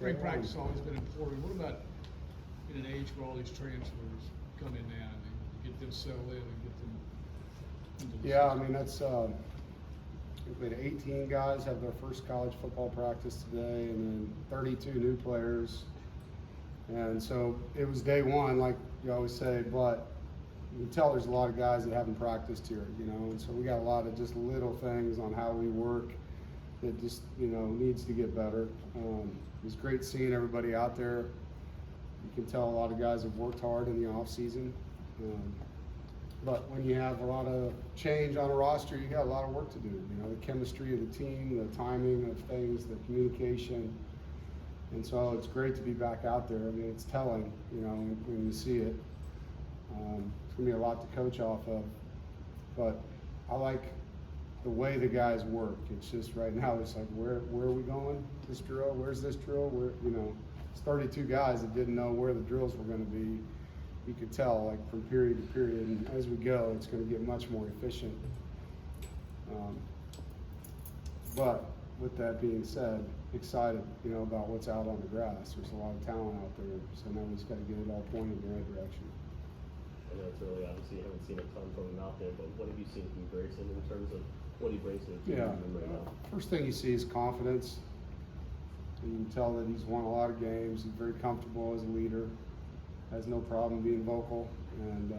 Spring practice has always been important. What about in an age where all these transfers come in now and get them settled in and get them into the Yeah, I system? mean, that's, we had 18 guys have their first college football practice today, and then 32 new players. And so it was day one, like you always say, but you can tell there's a lot of guys that haven't practiced here, you know, and so we got a lot of just little things on how we work that just, you know, needs to get better. It was great seeing everybody out there. You can tell a lot of guys have worked hard in the off season. But when you have a lot of change on a roster, you got a lot of work to do. You know, the chemistry of the team, the timing of things, the communication. And so it's great to be back out there. I mean, it's telling, you know, when you see it. It's gonna be a lot to coach off of. But I like the way the guys work. It's just right now it's like, where are we going? This drill, where's this drill? Where, you know, it's 32 guys that didn't know where the drills were gonna be. You could tell, like, from period to period, and as we go, it's going to get much more efficient. But with that being said, excited, you know, about what's out on the grass. There's a lot of talent out there, so now we just got to get it all pointed in the right direction. I know it's early, obviously you haven't seen a ton from him out there, but what have you seen from Grayson in terms of what he brings to the team right now? First thing you see is confidence. You can tell that he's won a lot of games. He's very comfortable as a leader. Has no problem being vocal, and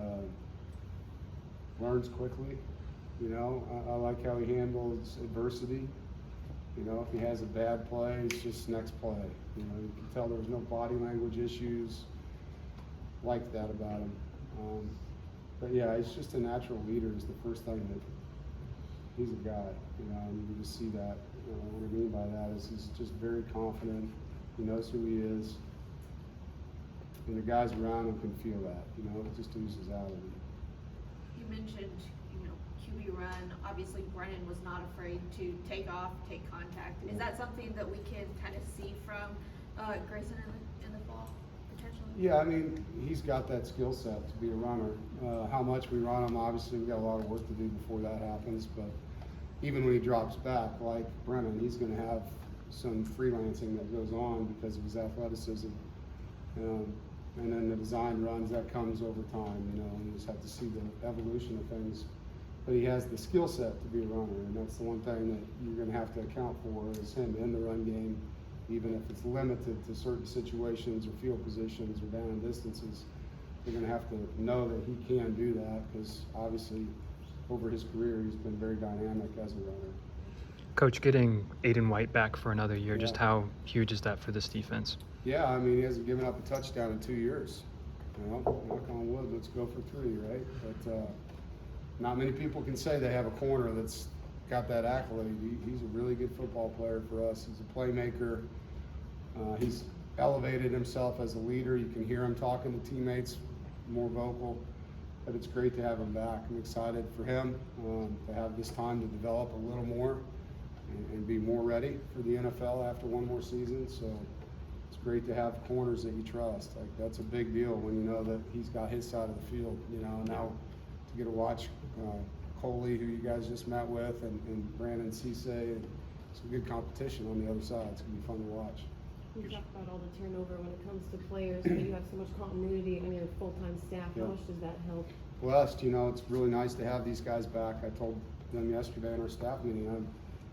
learns quickly. You know, I like how he handles adversity. You know, if he has a bad play, it's just next play. You know, you can tell there was no body language issues. Like that about him. But yeah, he's just a natural leader is the first thing that he's a guy, you know, and you just see that. You know, what I mean by that is he's just very confident. He knows who he is. And the guys around him can feel that, you know, it just oozes out of him. You mentioned, you know, QB run. Obviously, Brennan was not afraid to take off, take contact. Is that something that we can kind of see from Grayson in the fall, potentially? Yeah, I mean, he's got that skill set to be a runner. How much we run him, obviously, we got a lot of work to do before that happens, but even when he drops back, like Brennan, he's going to have some freelancing that goes on because of his athleticism. And then the design runs, that comes over time, you know, and you just have to see the evolution of things. But he has the skill set to be a runner, and that's the one thing that you're going to have to account for is him in the run game, even if it's limited to certain situations or field positions or down distances. You're going to have to know that he can do that because obviously over his career he's been very dynamic as a runner. Coach, getting Aiden White back for another year, Yeah. just how huge is that for this defense? Yeah, I mean, he hasn't given up a touchdown in 2 years. You know, knock on wood, let's go for 3, right? But not many people can say they have a corner that's got that accolade. He's a really good football player for us. He's a playmaker. He's elevated himself as a leader. You can hear him talking to teammates, more vocal. But it's great to have him back. I'm excited for him to have this time to develop a little more and be more ready for the NFL after one more season. So it's great to have corners that you trust. Like, that's a big deal when you know that he's got his side of the field. You know, now to get to watch Coley, who you guys just met with, and Brandon Cisse, it's a good competition on the other side. It's gonna be fun to watch. You talk about all the turnover when it comes to players, but you have so much continuity on your full-time staff. Yeah. How much does that help? Blessed, you know, it's really nice to have these guys back. I told them yesterday in our staff meeting, I'm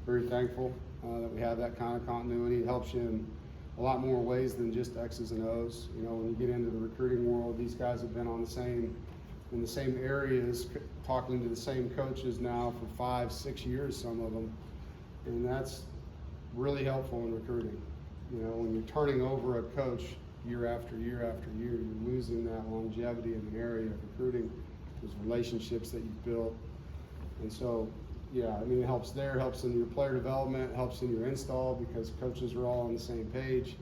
very thankful that we have that kind of continuity. It helps you in a lot more ways than just X's and O's. You know, when you get into the recruiting world, these guys have been in the same areas, talking to the same coaches now for 5-6 years, some of them, and that's really helpful in recruiting. You know, when you're turning over a coach year after year after year, you're losing that longevity in the area of recruiting, those relationships that you've built. And so, yeah, I mean, it helps there, helps in your player development, helps in your install because coaches are all on the same page,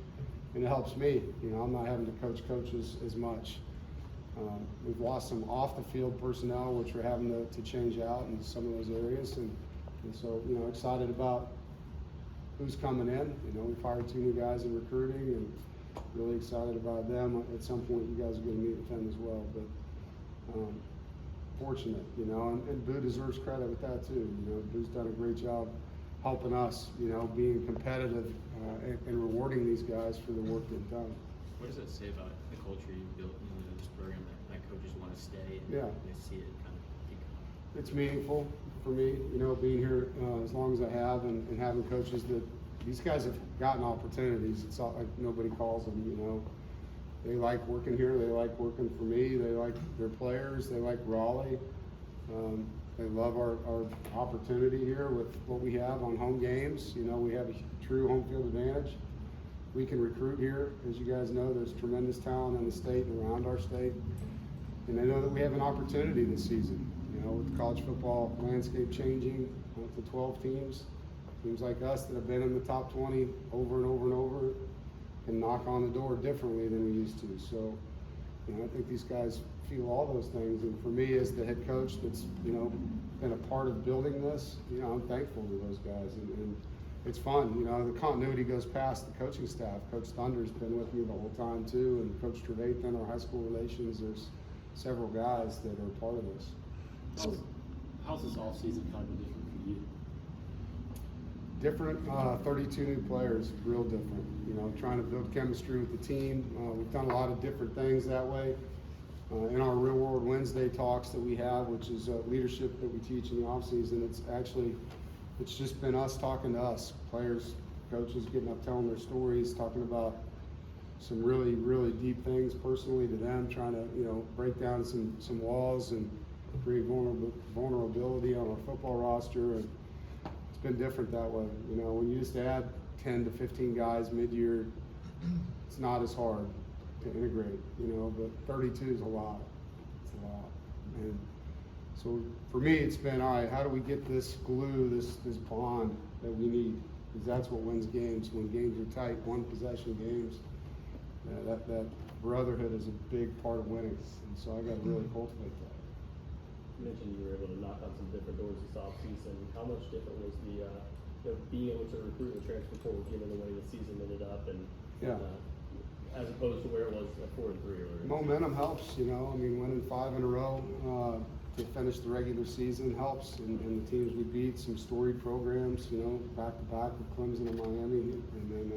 and it helps me. You know, I'm not having to coach coaches as much. We've lost some off-the-field personnel, which we're having to change out in some of those areas, and so, you know, excited about who's coming in. You know, we've hired 2 new guys in recruiting, and really excited about them. At some point, you guys are going to meet with them as well. But fortunate, you know, and Boo deserves credit with that too. You know, Boo's done a great job helping us. You know, being competitive and rewarding these guys for the work they've done. What does that say about the culture you built in this program that coaches want to stay and Yeah. they see it kind of keep going? It's meaningful for me, you know, being here as long as I have and having coaches that these guys have gotten opportunities. It's not like nobody calls them, you know. They like working here. They like working for me. They like their players. They like Raleigh. They love our opportunity here with what we have on home games. You know, we have a true home field advantage. We can recruit here. As you guys know, there's tremendous talent in the state and around our state. And I know that we have an opportunity this season, you know, with the college football landscape changing to 12 teams. Teams like us that have been in the top 20 over and over and over can knock on the door differently than we used to. So, you know, I think these guys feel all those things. And for me as the head coach that's, you know, been a part of building this, you know, I'm thankful to those guys. And it's fun, you know, the continuity goes past the coaching staff. Coach Thunder's been with me the whole time too, and Coach Trevathan, our high school relations. There's several guys that are part of this. How's this off season kind of different for you? Different, 32 new players, real different. You know, trying to build chemistry with the team. We've done a lot of different things that way. In our Real World Wednesday talks that we have, which is leadership that we teach in the off season, it's just been us talking to us, players, coaches getting up, telling their stories, talking about some really, really deep things personally to them, trying to, you know, break down some walls and create vulnerability on our football roster. And it's been different that way. You know, when you just add 10 to 15 guys mid-year, it's not as hard to integrate, you know, but 32 is a lot. It's a lot. And so for me, it's been, all right, how do we get this glue, this bond that we need? Because that's what wins games. When games are tight, one possession games, that brotherhood is a big part of winning. And so I got to really cultivate that. You mentioned you were able to knock on some different doors this offseason. How much different was the being able to recruit and transfer portal given the way the season ended up, and as opposed to where it was at 4-3? Momentum helps, you know. I mean, winning 5 in a row to finish the regular season helps, and the teams we beat, some storied programs, you know, back to back with Clemson and Miami, and then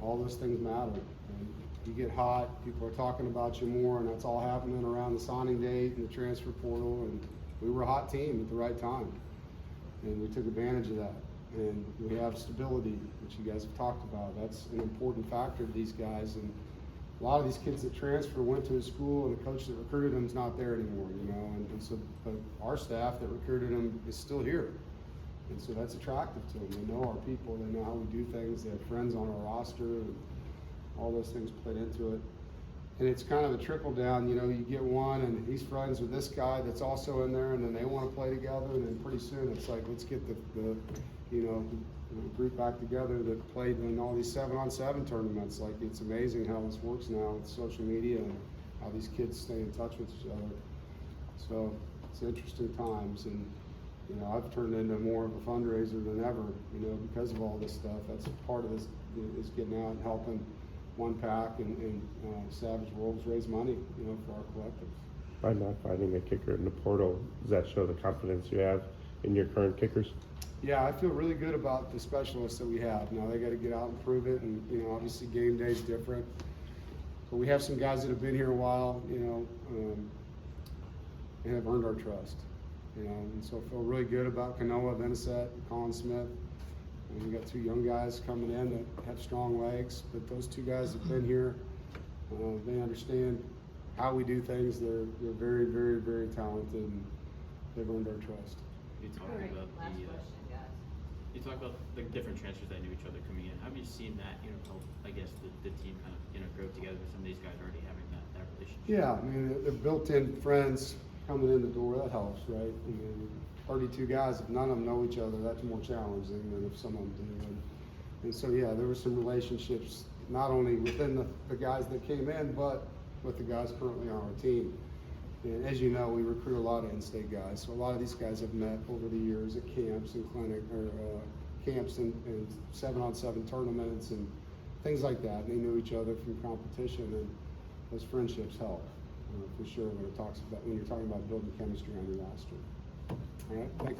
all those things matter. And you get hot, people are talking about you more, and that's all happening around the signing date and the transfer portal. And we were a hot team at the right time, and we took advantage of that. And we have stability, which you guys have talked about. That's an important factor to these guys. And a lot of these kids that transfer went to a school, and the coach that recruited them is not there anymore, you know. And so, but our staff that recruited them is still here. And so that's attractive to them. They know our people, they know how we do things, they have friends on our roster, and all those things played into it. And it's kind of a trickle down, you know, you get one and he's friends with this guy that's also in there, and then they want to play together, and then pretty soon it's like, let's get the group back together that played in all these 7-on-7 tournaments. Like, it's amazing how this works now with social media and how these kids stay in touch with each other. So it's interesting times, and you know, I've turned into more of a fundraiser than ever, you know, because of all this stuff. That's part of this, is getting out and helping Wolfpack and Savage Wolves raise money, you know, for our collective. By not finding a kicker in the portal, does that show the confidence you have in your current kickers? Yeah, I feel really good about the specialists that we have. Now they got to get out and prove it, and you know, obviously game day is different. But we have some guys that have been here a while, you know, and have earned our trust. You know, and so I feel really good about Kanoa, Benisette, Colin Smith. And we got 2 young guys coming in that have strong legs, but those 2 guys have been here. They understand how we do things. They're very, very, very talented, and they've earned our trust. You talked about you talked about the different transfers that knew each other coming in. How have you seen that, you know, help, I guess, the team kind of, you know, grow together with some of these guys already having that relationship? Yeah, I mean, they're built-in friends coming in the door. That helps, right? I mean, 32 guys, if none of them know each other, that's more challenging than if some of them do. And so, yeah, there were some relationships, not only within the guys that came in, but with the guys currently on our team. And as you know, we recruit a lot of in-state guys. So a lot of these guys have met over the years at camps and camps and 7-on-7 tournaments and things like that. And they knew each other from competition, and those friendships help for sure when you're talking about building chemistry on your roster. All right, thank you.